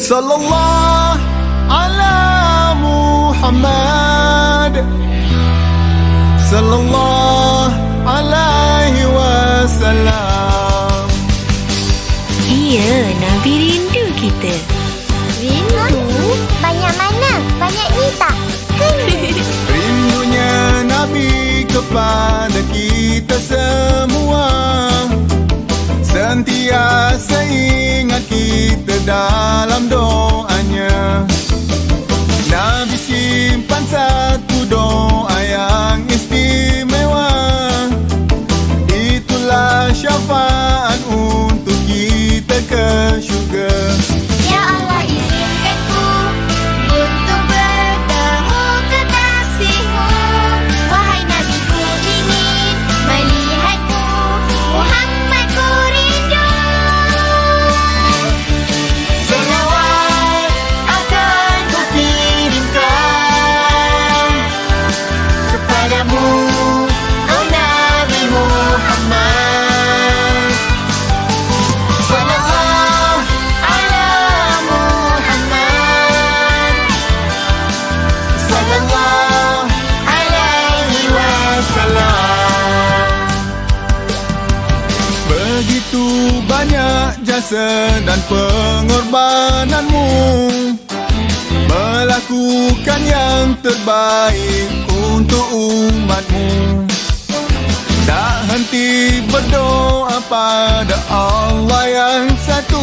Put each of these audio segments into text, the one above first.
Sallallahu ala Muhammad, sallallahu alaihi wasallam. Iya, Nabi rindu kita. Rindu? Banyak mana? Banyak ni tak? Rindunya Nabi kepada kita semua, sentiasa ingat kita dalam doanya. Nabi simpan satu doa yang istimewa, itulah syafaat untuk kita ke syurga. Ya Allah, izinkanku untuk bertemu kekasihmu. Wahai Nabi, ku ingin melihatmu. Muhammad, ku rindu. Salawat akan ku kirimkan kepadamu, oh Nabi Muhammad. Salawat ala Muhammad, sallallahu alaihi wasallam. Begitu banyak jasa dan pengorbananmu, melakukan yang terbaik untuk umatmu. Tak henti berdoa pada Allah yang satu.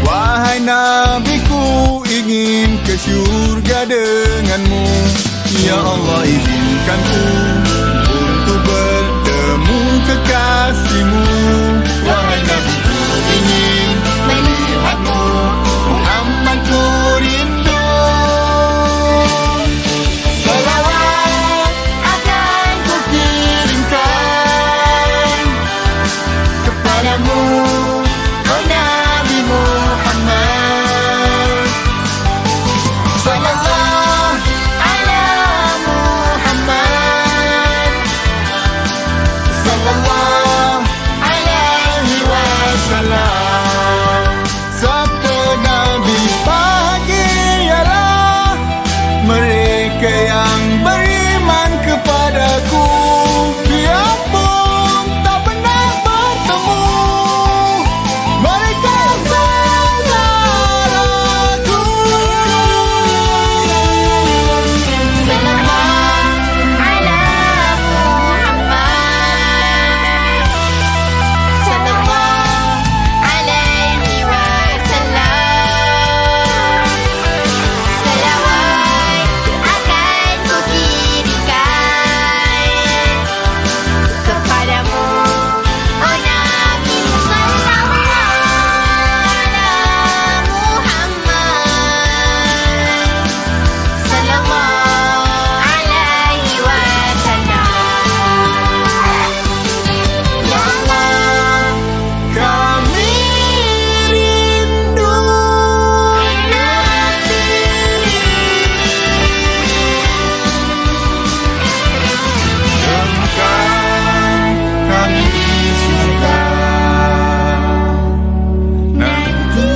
Wahai Nabiku, ingin ke syurga denganmu. Ya Allah, izinkanku untuk bertemu kekasihmu. Wahai Nabiku, ingin melihatmu. Muhammad, ku rindu. Salawat akan ku kirimkan kepadamu, oh Nabi Muhammad. Sallallahu ala Muhammad, sallallahu alaihi wasallam. Sabda Nabi pagi ialah, mereka yang beriman kepadaku, biarpun tak pernah bertemu, mereka yang sangat aku. Salawat ala Muhammad, sallallahu alaihi wasallam. Salawat akan ku kirimkan kepadamu, oh Nabi. Sallallahu ala Muhammad, sallallahu alaihi wasallam. Ya Allah, Kami rindu temukan kami di surga nanti.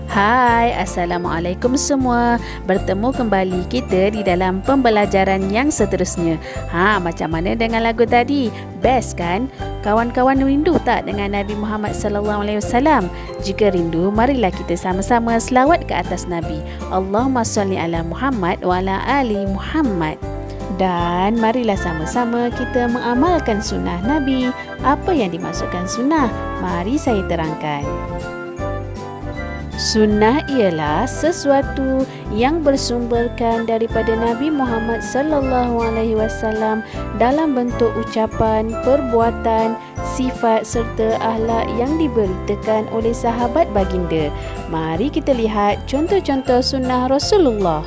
Hai, Assalamualaikum semua. Bertemu kembali kita di dalam pembelajaran yang seterusnya. Macam mana dengan lagu tadi? Best kan? Kawan-kawan rindu tak dengan Nabi Muhammad sallallahu alaihi wasallam? Jika rindu, marilah kita sama-sama selawat ke atas Nabi. Allahumma shalli ala Muhammad wa ala ali Muhammad. Dan marilah sama-sama kita mengamalkan sunnah Nabi. Apa yang dimaksudkan sunnah? Mari saya terangkan. Sunnah ialah sesuatu yang bersumberkan daripada Nabi Muhammad sallallahu alaihi wasallam dalam bentuk ucapan, perbuatan, sifat serta akhlak yang diberitakan oleh sahabat baginda. Mari kita lihat contoh-contoh sunnah Rasulullah.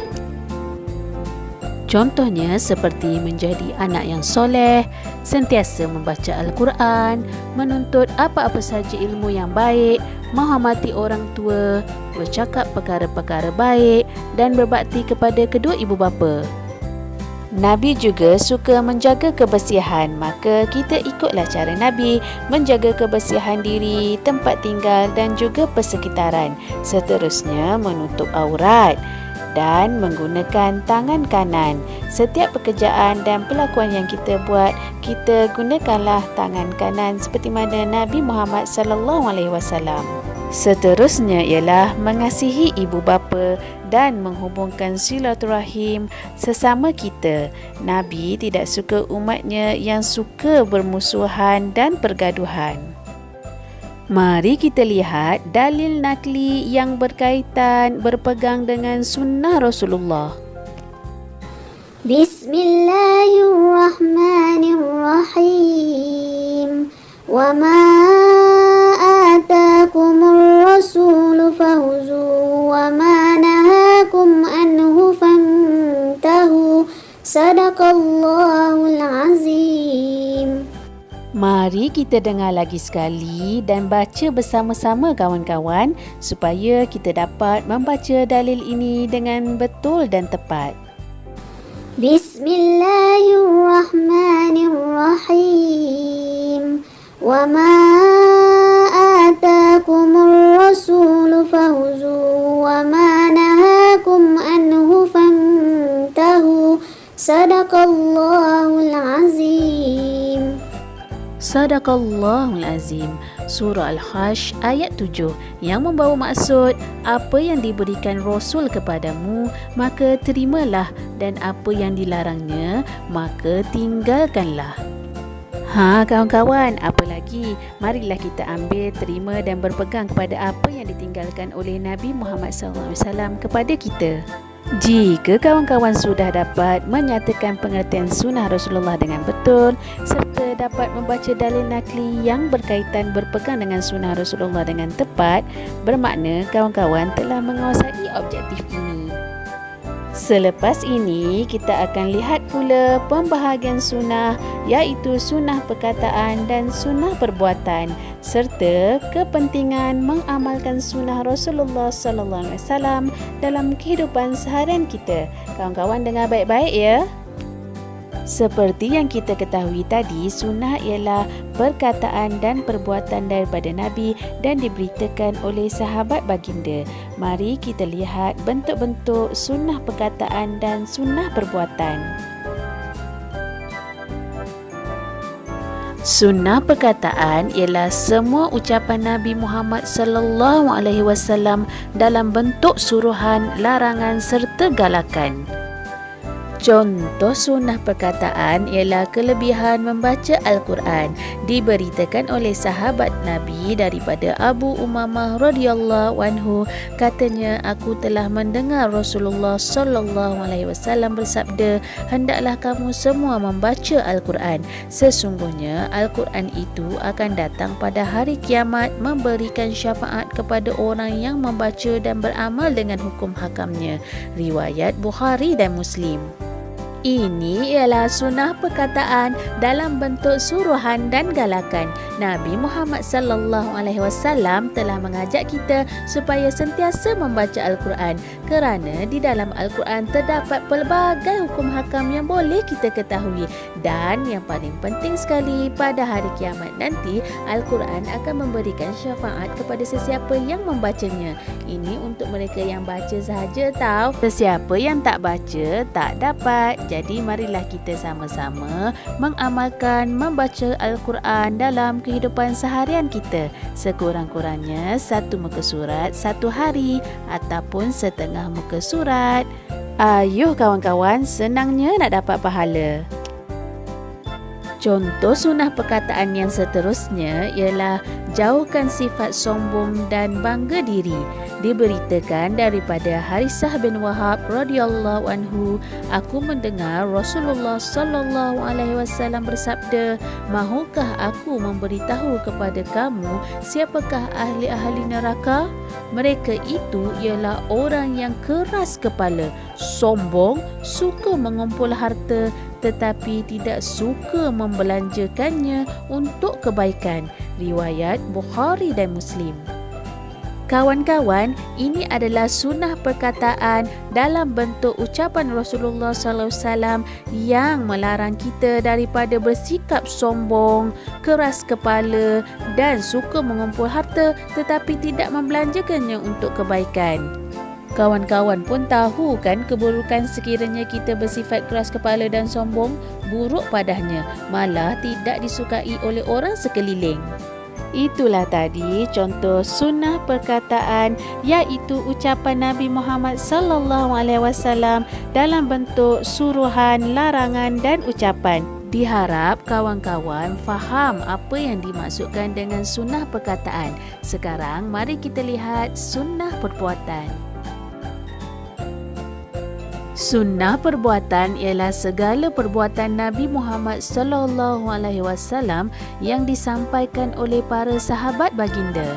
Contohnya seperti menjadi anak yang soleh, sentiasa membaca Al-Quran, menuntut apa-apa saja ilmu yang baik, menghormati orang tua, bercakap perkara-perkara baik dan berbakti kepada kedua ibu bapa. Nabi juga suka menjaga kebersihan, maka kita ikutlah cara Nabi menjaga kebersihan diri, tempat tinggal dan juga persekitaran. Seterusnya menutup aurat dan menggunakan tangan kanan. Setiap pekerjaan dan perlakuan yang kita buat, kita gunakanlah tangan kanan seperti mana Nabi Muhammad SAW. Seterusnya ialah mengasihi ibu bapa dan menghubungkan silaturahim sesama kita. Nabi tidak suka umatnya yang suka bermusuhan dan pergaduhan. Mari kita lihat dalil nakli yang berkaitan berpegang dengan sunnah Rasulullah. Bismillahirrahmanirrahim. Wa ma atakumur rasulu fahuzu wa ma nahakum anhu fantahu. Sadaqallahul azim. Mari kita dengar lagi sekali dan baca bersama-sama kawan-kawan supaya kita dapat membaca dalil ini dengan betul dan tepat. Bismillahirrahmanirrahim. Wa ma atakumur rasulu fahuzu wa ma nahakum anhu fantahu. Sadaqallahul azim. Sadaqallahul Azim, Surah Al-Hash ayat 7 yang membawa maksud apa yang diberikan Rasul kepadamu maka terimalah dan apa yang dilarangnya maka tinggalkanlah. Kawan-kawan, apa lagi? Marilah kita ambil, terima dan berpegang kepada apa yang ditinggalkan oleh Nabi Muhammad SAW kepada kita. Jika kawan-kawan sudah dapat menyatakan pengertian sunnah Rasulullah dengan betul serta dapat membaca dalil nakli yang berkaitan berpegang dengan sunnah Rasulullah dengan tepat, bermakna kawan-kawan telah menguasai objektif ini. Selepas ini, kita akan lihat pula pembahagian sunnah iaitu sunnah perkataan dan sunnah perbuatan serta kepentingan mengamalkan sunnah Rasulullah SAW dalam kehidupan seharian kita. Kawan-kawan dengar baik-baik ya. Seperti yang kita ketahui tadi, sunnah ialah perkataan dan perbuatan daripada Nabi dan diberitakan oleh sahabat baginda. Mari kita lihat bentuk-bentuk sunnah perkataan dan sunnah perbuatan. Sunnah perkataan ialah semua ucapan Nabi Muhammad SAW dalam bentuk suruhan, larangan serta galakan. Contoh sunnah perkataan ialah kelebihan membaca Al-Quran. Diberitakan oleh sahabat Nabi daripada Abu Umamah radhiyallahu anhu, katanya, aku telah mendengar Rasulullah SAW bersabda, hendaklah kamu semua membaca Al-Quran. Sesungguhnya Al-Quran itu akan datang pada hari kiamat memberikan syafaat kepada orang yang membaca dan beramal dengan hukum hakamnya. Riwayat Bukhari dan Muslim. Ini ialah sunnah perkataan dalam bentuk suruhan dan galakan. Nabi Muhammad SAW telah mengajak kita supaya sentiasa membaca Al-Quran kerana di dalam Al-Quran terdapat pelbagai hukum hakam yang boleh kita ketahui, dan yang paling penting sekali, pada hari kiamat nanti Al-Quran akan memberikan syafaat kepada sesiapa yang membacanya. Ini untuk mereka yang baca sahaja tahu. Sesiapa yang tak baca tak dapat. Jadi marilah kita sama-sama mengamalkan membaca Al-Quran dalam kehidupan seharian kita. Sekurang-kurangnya satu muka surat satu hari ataupun setengah muka surat. Ayuh kawan-kawan, senangnya nak dapat pahala. Contoh sunnah perkataan yang seterusnya ialah jauhkan sifat sombong dan bangga diri. Diberitakan daripada Harisah bin Wahab radhiyallahu anhu, aku mendengar Rasulullah sallallahu alaihi wasallam bersabda, "Mahukah aku memberitahu kepada kamu siapakah ahli-ahli neraka? Mereka itu ialah orang yang keras kepala, sombong, suka mengumpul harta tetapi tidak suka membelanjakannya untuk kebaikan." Riwayat Bukhari dan Muslim. Kawan-kawan, ini adalah sunnah perkataan dalam bentuk ucapan Rasulullah SAW yang melarang kita daripada bersikap sombong, keras kepala dan suka mengumpul harta tetapi tidak membelanjakannya untuk kebaikan. Kawan-kawan pun tahu kan keburukan sekiranya kita bersifat keras kepala dan sombong, buruk padanya, malah tidak disukai oleh orang sekeliling. Itulah tadi contoh sunnah perkataan, iaitu ucapan Nabi Muhammad sallallahu alaihi wasallam dalam bentuk suruhan, larangan dan ucapan. Diharap kawan-kawan faham apa yang dimaksudkan dengan sunnah perkataan. Sekarang mari kita lihat sunnah perbuatan. Sunnah perbuatan ialah segala perbuatan Nabi Muhammad sallallahu alaihi wasallam yang disampaikan oleh para sahabat baginda.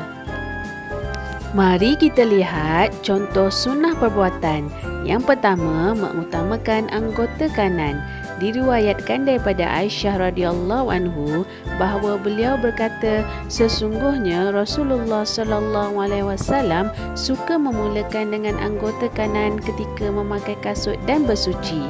Mari kita lihat contoh sunnah perbuatan. Yang pertama, mengutamakan anggota kanan. Diriwayatkan daripada Aisyah radhiyallahu anhu bahawa beliau berkata, sesungguhnya Rasulullah sallallahu alaihi wasallam suka memulakan dengan anggota kanan ketika memakai kasut dan bersuci.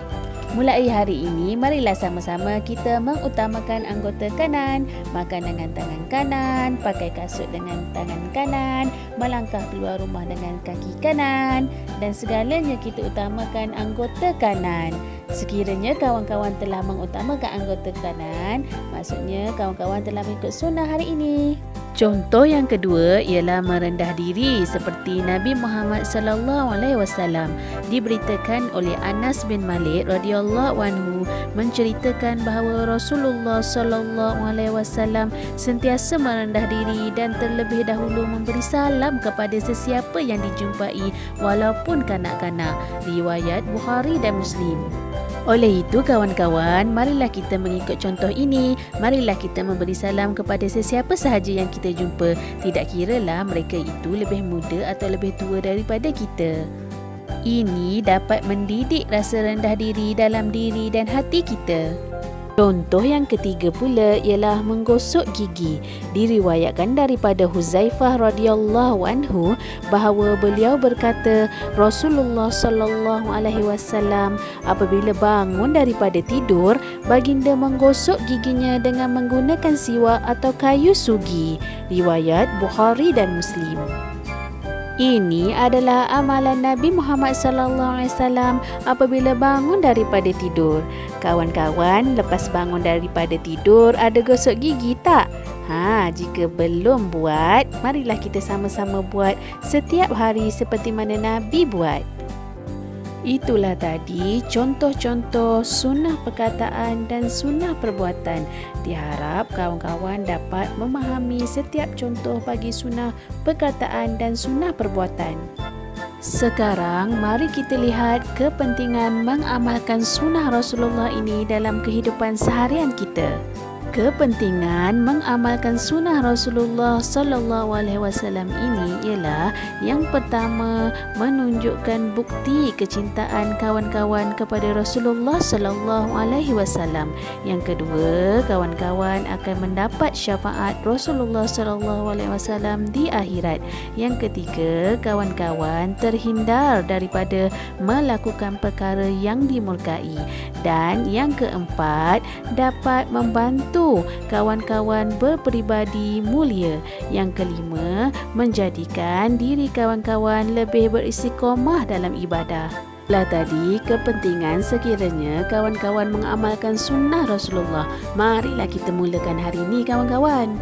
Mulai hari ini, marilah sama-sama kita mengutamakan anggota kanan, makan dengan tangan kanan, pakai kasut dengan tangan kanan, melangkah keluar rumah dengan kaki kanan dan segalanya kita utamakan anggota kanan. Sekiranya kawan-kawan telah mengutamakan anggota kanan, maksudnya kawan-kawan telah mengikut sunnah hari ini. Contoh yang kedua ialah merendah diri seperti Nabi Muhammad sallallahu alaihi wasallam. Diberitakan oleh Anas bin Malik radhiyallahu anhu menceritakan bahawa Rasulullah sallallahu alaihi wasallam sentiasa merendah diri dan terlebih dahulu memberi salam kepada sesiapa yang dijumpai walaupun kanak-kanak. Riwayat Bukhari dan Muslim. Oleh itu kawan-kawan, marilah kita mengikut contoh ini. Marilah kita memberi salam kepada sesiapa sahaja yang kita jumpa. Tidak kiralah mereka itu lebih muda atau lebih tua daripada kita. Ini dapat mendidik rasa rendah diri dalam diri dan hati kita. Contoh yang ketiga pula ialah menggosok gigi. Diriwayatkan daripada Huzaifah radhiyallahu anhu bahawa beliau berkata, Rasulullah sallallahu alaihi wasallam apabila bangun daripada tidur, baginda menggosok giginya dengan menggunakan siwak atau kayu sugi. Riwayat Bukhari dan Muslim. Ini adalah amalan Nabi Muhammad sallallahu alaihi wasallam apabila bangun daripada tidur. Kawan-kawan, lepas bangun daripada tidur ada gosok gigi tak? Jika belum buat, marilah kita sama-sama buat setiap hari seperti mana Nabi buat. Itulah tadi contoh-contoh sunnah perkataan dan sunnah perbuatan. Diharap kawan-kawan dapat memahami setiap contoh bagi sunnah perkataan dan sunnah perbuatan. Sekarang mari kita lihat kepentingan mengamalkan sunnah Rasulullah ini dalam kehidupan seharian kita. Kepentingan mengamalkan sunnah Rasulullah sallallahu alaihi wasallam ini ialah yang pertama, menunjukkan bukti kecintaan kawan-kawan kepada Rasulullah sallallahu alaihi wasallam. Yang kedua, kawan-kawan akan mendapat syafaat Rasulullah sallallahu alaihi wasallam di akhirat. Yang ketiga, kawan-kawan terhindar daripada melakukan perkara yang dimurkai. Dan yang keempat, dapat membantu kawan-kawan berperibadi mulia. Yang kelima, menjadikan diri kawan-kawan lebih beristiqamah dalam ibadah. Lah tadi kepentingan sekiranya kawan-kawan mengamalkan sunnah Rasulullah. Marilah kita mulakan hari ini kawan-kawan.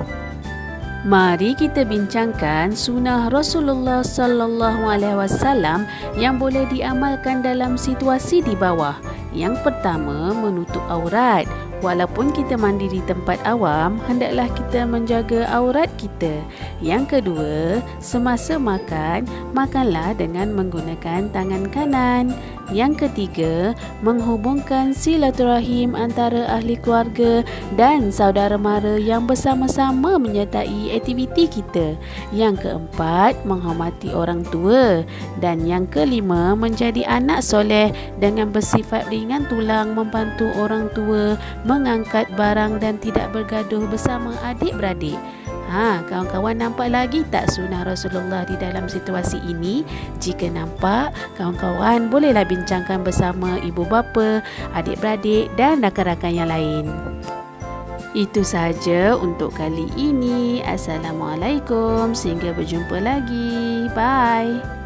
Mari kita bincangkan sunnah Rasulullah sallallahu alaihi wasallam yang boleh diamalkan dalam situasi di bawah. Yang pertama, menutup aurat. Walaupun kita mandi di tempat awam, hendaklah kita menjaga aurat kita. Yang kedua, semasa makan, makanlah dengan menggunakan tangan kanan. Yang ketiga, menghubungkan silaturahim antara ahli keluarga dan saudara mara yang bersama-sama menyertai aktiviti kita. Yang keempat, menghormati orang tua. Dan yang kelima, menjadi anak soleh dengan bersifat ringan tulang, membantu orang tua, mengangkat barang dan tidak bergaduh bersama adik-beradik. Kawan-kawan nampak lagi tak sunnah Rasulullah di dalam situasi ini? Jika nampak, kawan-kawan bolehlah bincangkan bersama ibu bapa, adik-beradik dan rakan-rakan yang lain. Itu sahaja untuk kali ini. Assalamualaikum. Sehingga berjumpa lagi. Bye.